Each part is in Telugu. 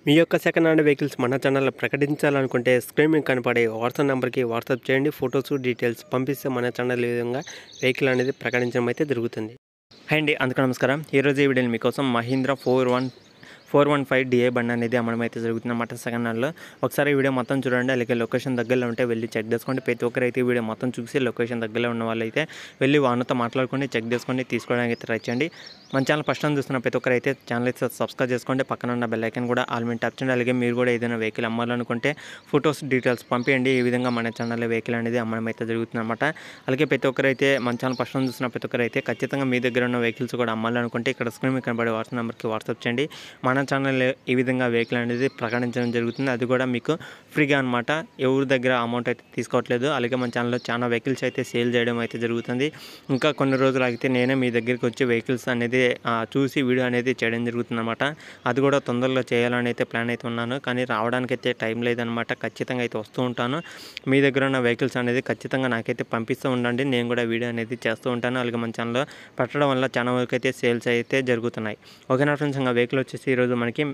మీ యొక్క సెకండ్ హ్యాండ్ వెహికల్స్ మన ఛానల్లో ప్రకటించాలనుకుంటే స్క్రీన్ మీద కనపడే వాట్సాప్ నెంబర్కి వాట్సాప్ చేయండి. ఫొటోస్ డీటెయిల్స్ పంపిస్తే మన ఛానల్ ఈ విధంగా వెహికల్ అనేది ప్రకటించడం అయితే జరుగుతుంది. హాయ్ అండి, అందుకు నమస్కారం. ఈరోజు ఈ వీడియోని మీకోసం మహీంద్రా 415 డిఏ బండి అనేది అమ్మడం అయితే జరుగుతుందన్నమాట సెకండ్ హ్యాండ్లో. ఒకసారి ఈ వీడియో మొత్తం చూడండి, అలాగే లొకేషన్ దగ్గరలో ఉంటే వెళ్ళి చెక్ చేసుకోండి. ప్రతి ఒక్కరైతే ఈ వీడియో మొత్తం చూసి లొకేషన్ దగ్గరలో ఉన్న వాళ్ళైతే వెళ్ళి వాళ్ళతో మాట్లాడుకొని చెక్ చేసుకోండి, తీసుకోవడానికి అయితే ట్రై చేయండి. మన ఛానల్ ఫస్ట్ టైం చూస్తున్న ప్రతి ఒక్కరైతే ఛానల్ అయితే సబ్స్క్రైబ్ చేసుకోండి. పక్కన ఉన్న బెల్ ఐకాన్ కూడా ఆల్ మీద ట్యాప్ చేయండి. అలాగే మీరు కూడా ఏదైనా వెహికల్ అమ్మాలనుకుంటే ఫొటోస్ డీటెయిల్స్ పంపించండి. ఈ విధంగా మన ఛానల్లో వెహికల్ అనేది అమ్మడం అయితే జరుగుతుందన్నమాట. అలాగే ప్రతి ఒక్కరైతే మన ఛానల్ ఫస్ట్ టైం చూస్తున్న ప్రతి ఒక్కరైతే ఖచ్చితంగా మీ దగ్గర ఉన్న వెహికల్స్ కూడా అమ్మాలనుకుంటే ఇక్కడ స్క్రీన్ మీద కనబడే వాట్సాప్ నెంబర్కి వాట్సాప్ చేయండి. మన ఛానల్ ఈ విధంగా వెహికల్ అనేది ప్రకటించడం జరుగుతుంది. అది కూడా మీకు ఫ్రీగా అనమాట. ఎవరి దగ్గర అమౌంట్ అయితే తీసుకోవట్లేదు. అలాగే మన ఛానల్లో చాలా వెహికల్స్ అయితే సేల్ చేయడం అయితే జరుగుతుంది. ఇంకా కొన్ని రోజులు అయితే నేనే మీ దగ్గరికి వచ్చి వెహికల్స్ అనేది చూసి వీడియో అనేది చేయడం జరుగుతుంది అనమాట. అది కూడా తొందరలో చేయాలని అయితే ప్లాన్ అయితే ఉన్నాను, కానీ రావడానికి అయితే టైం లేదనమాట. ఖచ్చితంగా అయితే వస్తూ ఉంటాను. మీ దగ్గర ఉన్న వెహికల్స్ అనేది ఖచ్చితంగా నాకైతే పంపిస్తూ ఉండండి. నేను కూడా వీడియో అనేది చేస్తూ ఉంటాను. అలాగే మన ఛానల్లో పెట్టడం వల్ల చాలా వరకు అయితే సేల్స్ అయితే జరుగుతున్నాయి. ఓకేనా ఫ్రెండ్స్, ఇంకా వెహికల్ వచ్చేసి ఈరోజు మనకి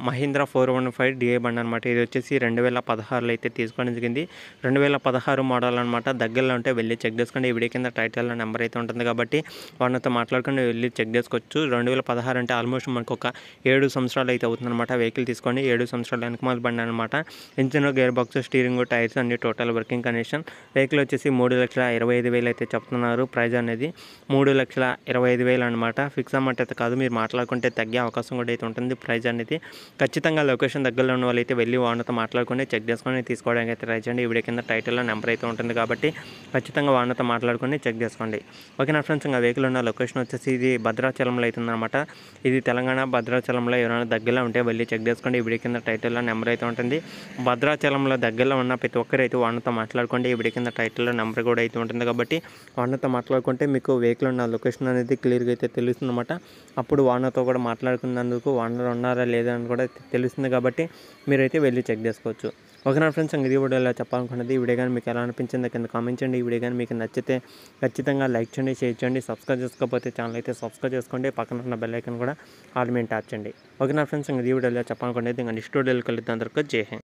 మహీంద్రా 415 డిఏ బండి అనమాట. ఇది వచ్చేసి 2016లో అయితే తీసుకోవడం జరిగింది. 2016 మోడల్ అనమాట. దగ్గరలో ఉంటే వెళ్ళి చెక్ చేసుకోండి. ఈ వీడియో కింద టైటిల్లో నెంబర్ అయితే ఉంటుంది కాబట్టి వాళ్ళతో మాట్లాడుకొని వెళ్ళి చెక్ చేసుకోవచ్చు. 2016 అంటే ఆల్మోస్ట్ మనకు ఒక 7 సంవత్సరాలు అయితే అవుతుందన్నమాట. వెహికల్ తీసుకొని 7 సంవత్సరాల వెనకమాల బండి అనమాట. Engine, gear box, steering, tyres అన్ని టోటల్ వర్కింగ్ కండిషన్. వెహికల్ వచ్చేసి 3,25,000 అయితే చెప్తున్నారు. ప్రైజ్ అనేది 3,25,000 అనమాట. ఫిక్స్ అమౌంట్ అయితే కాదు, మీరు మాట్లాడుకుంటే తగ్గే అవకాశం కూడా అయితే ఉంటుంది. ప్రైజ్ అనేది ఖచ్చితంగా లొకేషన్ దగ్గరలో ఉన్న వాళ్ళైతే వెళ్ళి వాళ్ళతో మాట్లాడుకొని చెక్ చేసుకొని తీసుకోవడానికి అయితే ట్రై చేయండి. ఈ వీడియో కింద టైటిల్లో నెంబర్ అయితే ఉంటుంది కాబట్టి ఖచ్చితంగా వాళ్ళతో మాట్లాడుకొని చెక్ చేసుకోండి. ఓకే నా ఫ్రెండ్స్, ఇంకా వెహికల్ ఉన్న లొకేషన్ వచ్చేసి ఇది భద్రాచలంలో అవుతుందన్నమాట. ఇది తెలంగాణ భద్రాచలంలో ఎవరైనా దగ్గరలో ఉంటే వెళ్ళి చెక్ చేసుకోండి. ఈ వీడియో కింద టైటిల్లో నెంబర్ అయితే ఉంటుంది. భద్రాచలంలో దగ్గరలో ఉన్న ప్రతి ఒక్కరైతే వాళ్ళతో మాట్లాడుకోండి. ఈ వీడియో కింద టైటిల్లో నెంబర్ కూడా అయితే ఉంటుంది కాబట్టి వాళ్ళతో మాట్లాడుకుంటే మీకు వెహికల్ ఉన్న లొకేషన్ అనేది క్లియర్గా అయితే తెలుస్తుంది అనమాట. అప్పుడు వాళ్ళతో కూడా మాట్లాడుకున్నందుకు వాళ్ళు ఉన్నారా లేదా అని కూడా తెలుస్తుంది కాబట్టి మీరైతే వెళ్ళి చెక్ చేసుకోవచ్చు. ఓకేనా ఫ్రెండ్స్, ఇది వీడియోలో చెప్పాలనుకున్నది. ఈ వీడియో కానీ మీకు ఎలా అనిపించింది కింద కామెంట్ చేయండి. ఈ వీడియో కానీ మీకు నచ్చితే ఖచ్చితంగా లైక్ చేయండి, షేర్ చేయండి. సబ్స్క్రైబ్ చేసుకోకపోతే ఛానల్ అయితే సబ్స్క్రైబ్ చేసుకోండి. పక్కన ఉన్న బెల్ ఐకాన్ కూడా ఆల్ మీద ట్యాప్ చేయండి. ఓకేనా ఫ్రెండ్స్, ఈ వీడియోలో చెప్పాలనుకున్నది. ఇంకా నెక్స్ట్ వీడియోలో కలుద్దాం. అందరికీ జై హింద్.